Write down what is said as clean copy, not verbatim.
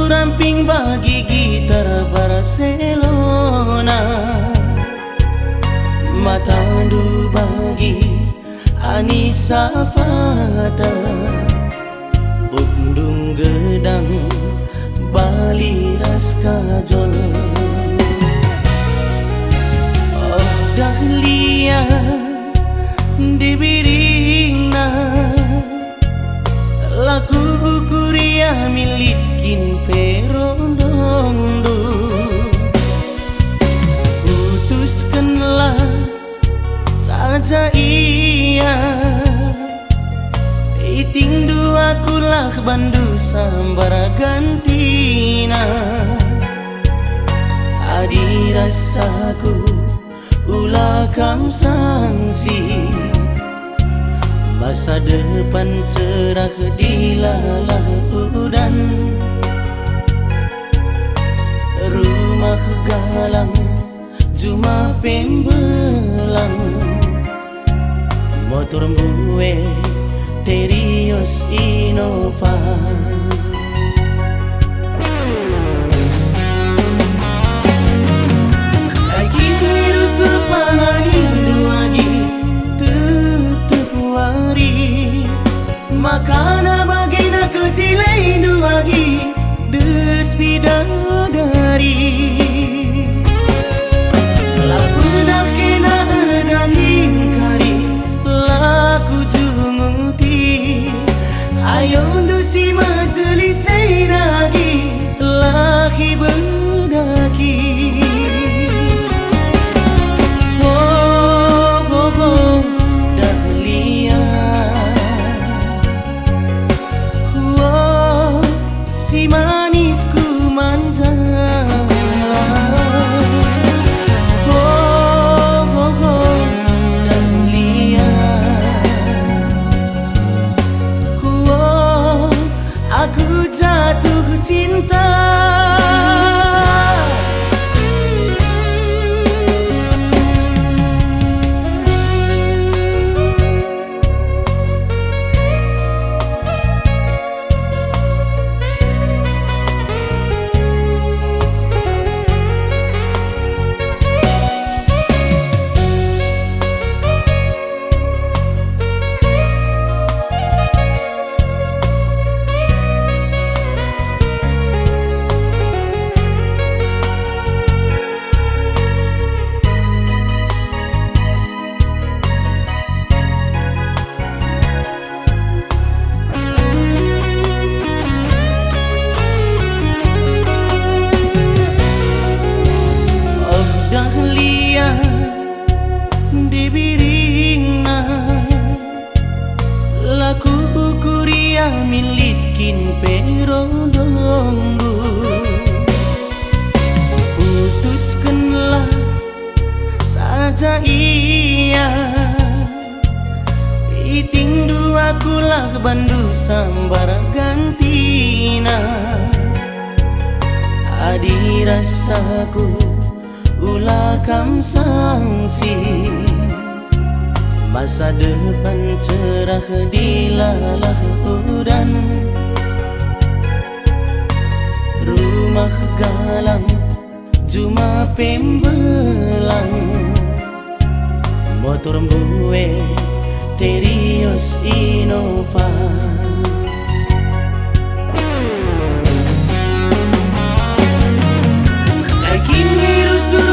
ramping bagi gitar Barcelona, matandu bagi Anissa Fatal, bundung gedang Bali ras kajol. Oh dahlia dibiringna laku kuria milikin perondongdo, putuskanlah saja ia iting dua kulah bandu sambara gantina. Adi rasaku ulah kam sangsi, masa depan cerah dilalah udan. Rumah galang cuma pembelang, motor buwe Terios Innova. Kaki rusuh pangani duagi tutup wari, makana bagina kecilai duagi des bidadari. Laku dah kena erdangin kari laku jumuti, ayo dusi majelis lagi laki berdaki. Oh, oh, oh, dahlia. Oh, si manisku manja. Oh, oh, oh, dahlia. Oh, aku jatuh cinta. Dibiringna laku kuria milikin perondongdo, putuskanlah saja ia iting dua kulah bandu sambara gantina. Adi rasaku ulah kam sangsi, masa depan cerah dilalah udan. Rumah galang cuma pembelang, motor buwe Terios Innova. Kaki rusuh